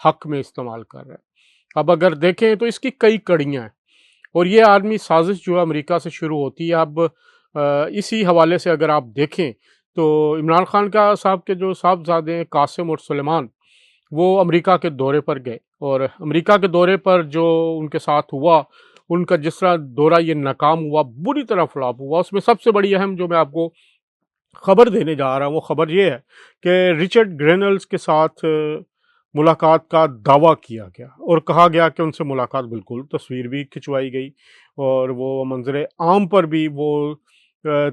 حق میں استعمال کر رہا ہے۔ اب اگر دیکھیں تو اس کی کئی کڑیاں ہیں، اور یہ عالمی سازش جو ہے امریکہ سے شروع ہوتی ہے۔ اب اسی حوالے سے اگر آپ دیکھیں تو عمران خان کا صاحب کے جو صاحبزادے ہیں قاسم اور سلیمان، وہ امریکہ کے دورے پر گئے، اور امریکہ کے دورے پر جو ان کے ساتھ ہوا، ان کا جس طرح دورہ یہ ناکام ہوا، بری طرح فلاپ ہوا، اس میں سب سے بڑی اہم جو میں آپ کو خبر دینے جا رہا ہوں وہ خبر یہ ہے کہ رچرڈ گرینلز کے ساتھ ملاقات کا دعویٰ کیا گیا، اور کہا گیا کہ ان سے ملاقات بالکل، تصویر بھی کھنچوائی گئی، اور وہ منظر عام پر بھی وہ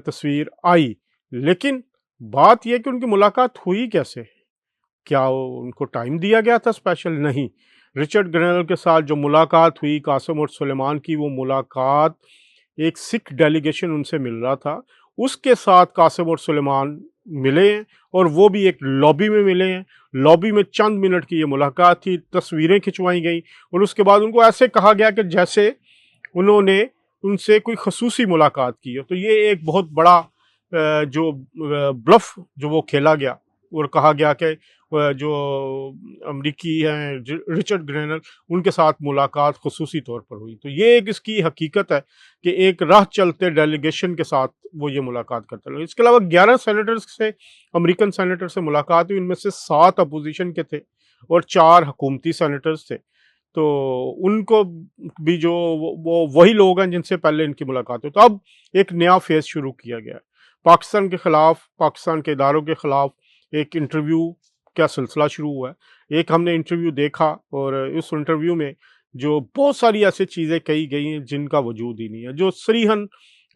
تصویر آئی، لیکن بات یہ کہ ان کی ملاقات ہوئی کیسے؟ کیا ان کو ٹائم دیا گیا تھا اسپیشل؟ نہیں، رچرڈ گرینل کے ساتھ جو ملاقات ہوئی قاسم اور سلیمان کی، وہ ملاقات ایک سکھ ڈیلیگیشن ان سے مل رہا تھا، اس کے ساتھ قاسم اور سلیمان ملے ہیں، اور وہ بھی ایک لابی میں ملے ہیں۔ لابی میں چند منٹ کی یہ ملاقات تھی، تصویریں کھنچوائی گئیں، اور اس کے بعد ان کو ایسے کہا گیا کہ جیسے انہوں نے ان سے کوئی خصوصی ملاقات کی ہے۔ تو یہ ایک بہت بڑا جو بلف جو وہ کھیلا گیا، اور کہا گیا کہ جو امریکی ہیں رچرڈ گرینل، ان کے ساتھ ملاقات خصوصی طور پر ہوئی۔ تو یہ ایک اس کی حقیقت ہے کہ ایک راہ چلتے ڈیلیگیشن کے ساتھ وہ یہ ملاقات کرتے رہے۔ اس کے علاوہ 11 سینیٹرز سے، امریکن سینیٹر سے ملاقات ہوئی، ان میں سے 7 اپوزیشن کے تھے اور 4 حکومتی سینیٹرز تھے۔ تو ان کو بھی جو وہ وہی لوگ ہیں جن سے پہلے ان کی ملاقات ہوئی۔ تو اب ایک نیا فیز شروع کیا گیا ہے پاکستان کے خلاف، پاکستان کے اداروں کے خلاف ایک انٹرویو کا سلسلہ شروع ہوا ہے۔ ایک ہم نے انٹرویو دیکھا، اور اس انٹرویو میں جو بہت ساری ایسی چیزیں کہی گئی ہیں جن کا وجود ہی نہیں ہے، جو صریحاً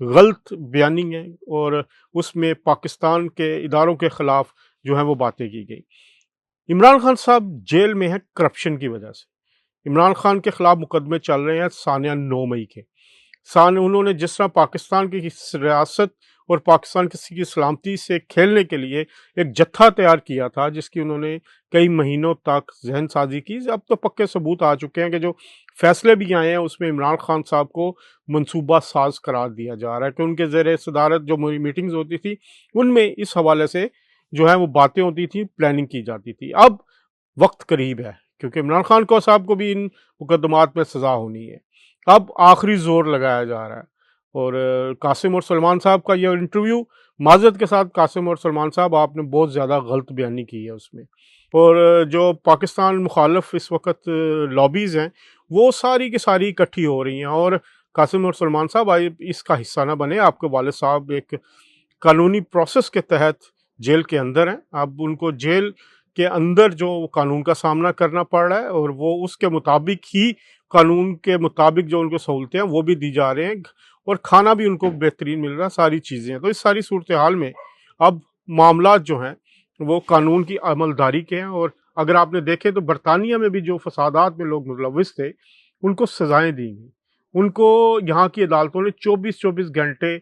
غلط بیانی ہے، اور اس میں پاکستان کے اداروں کے خلاف جو ہیں وہ باتیں کی گئی۔ عمران خان صاحب جیل میں ہیں کرپشن کی وجہ سے۔ عمران خان کے خلاف مقدمے چل رہے ہیں سانیہ 9 مئی کے۔ انہوں نے جس طرح پاکستان کی ریاست اور پاکستان کی سلامتی سے کھیلنے کے لیے ایک جتھا تیار کیا تھا، جس کی انہوں نے کئی مہینوں تک ذہن سازی کی، اب تو پکے ثبوت آ چکے ہیں کہ جو فیصلے بھی آئے ہیں اس میں عمران خان صاحب کو منصوبہ ساز قرار دیا جا رہا ہے، کہ ان کے زیر صدارت جو میٹنگز ہوتی تھی ان میں اس حوالے سے جو ہے وہ باتیں ہوتی تھی، پلاننگ کی جاتی تھی۔ اب وقت قریب ہے، کیونکہ عمران خان کو صاحب کو بھی ان مقدمات میں سزا ہونی ہے۔ اب آخری زور لگایا جا رہا ہے، اور قاسم اور سلمان صاحب کا یہ انٹرویو، معذرت کے ساتھ قاسم اور سلمان صاحب، آپ نے بہت زیادہ غلط بیانی کی ہے اس میں، اور جو پاکستان مخالف اس وقت لابیز ہیں وہ ساری کی ساری اکٹھی ہو رہی ہیں، اور قاسم اور سلمان صاحب اس کا حصہ نہ بنے۔ آپ کے والد صاحب ایک قانونی پروسیس کے تحت جیل کے اندر ہیں، اب ان کو جیل کے اندر جو قانون کا سامنا کرنا پڑ رہا ہے، اور وہ اس کے مطابق ہی، قانون کے مطابق جو ان کو سہولتیں ہیں وہ بھی دی جا رہے ہیں، اور کھانا بھی ان کو بہترین مل رہا ہے، ساری چیزیں ہیں۔ تو اس ساری صورتحال میں اب معاملات جو ہیں وہ قانون کی عملداری کے ہیں، اور اگر آپ نے دیکھے تو برطانیہ میں بھی جو فسادات میں لوگ ملوث تھے ان کو سزائیں دی گئیں، ان کو یہاں کی عدالتوں نے 24 گھنٹے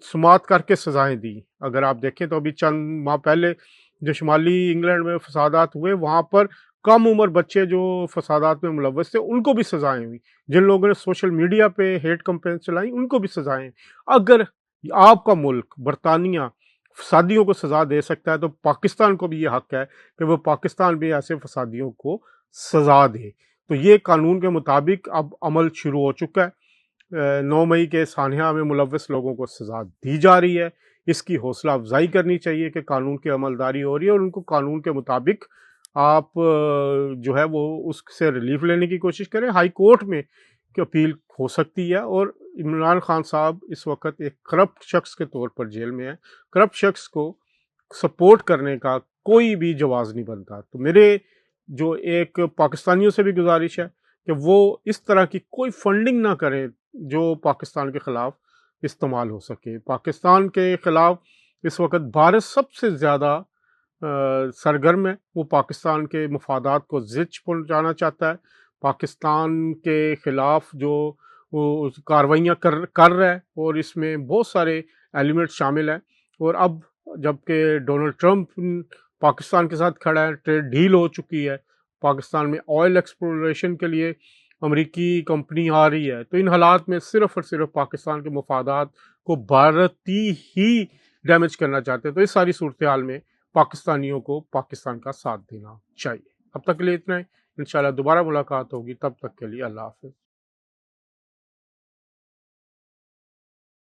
سماعت کر کے سزائیں دی۔ اگر آپ دیکھیں تو ابھی چند ماہ پہلے جو شمالی انگلینڈ میں فسادات ہوئے، وہاں پر کم عمر بچے جو فسادات میں ملوث تھے ان کو بھی سزائیں ہوئی، جن لوگوں نے سوشل میڈیا پہ ہیٹ کمپین چلائیں ان کو بھی سزائیں۔ اگر آپ کا ملک برطانیہ فسادیوں کو سزا دے سکتا ہے تو پاکستان کو بھی یہ حق ہے کہ وہ پاکستان بھی ایسے فسادیوں کو سزا دے۔ تو یہ قانون کے مطابق اب عمل شروع ہو چکا ہے۔ 9 مئی کے سانحہ میں ملوث لوگوں کو سزا دی جا رہی ہے، اس کی حوصلہ افزائی کرنی چاہیے کہ قانون کی عملداری ہو رہی ہے، اور ان کو قانون کے مطابق آپ جو ہے وہ اس سے ریلیف لینے کی کوشش کریں۔ ہائی کورٹ میں کی اپیل ہو سکتی ہے، اور عمران خان صاحب اس وقت ایک کرپٹ شخص کے طور پر جیل میں ہے۔ کرپٹ شخص کو سپورٹ کرنے کا کوئی بھی جواز نہیں بنتا۔ تو میرے جو ایک پاکستانیوں سے بھی گزارش ہے کہ وہ اس طرح کی کوئی فنڈنگ نہ کریں جو پاکستان کے خلاف استعمال ہو سکے۔ پاکستان کے خلاف اس وقت بھارت سب سے زیادہ سرگرم ہے، وہ پاکستان کے مفادات کو زچ پہنچانا چاہتا ہے، پاکستان کے خلاف جو کارروائیاں کر رہا ہے، اور اس میں بہت سارے ایلیمنٹ شامل ہیں۔ اور اب جب کہ ڈونلڈ ٹرمپ پاکستان کے ساتھ کھڑا ہے، ٹریڈ ڈیل ہو چکی ہے، پاکستان میں آئل ایکسپلوریشن کے لیے امریکی کمپنی آ رہی ہے، تو ان حالات میں صرف اور صرف پاکستان کے مفادات کو بھارتی ہی ڈیمیج کرنا چاہتے ہیں۔ تو اس ساری صورتحال میں پاکستانیوں کو پاکستان کا ساتھ دینا چاہیے۔ اب تک کے لیے اتنا ہی، انشاءاللہ دوبارہ ملاقات ہوگی، تب تک کے لیے اللہ حافظ۔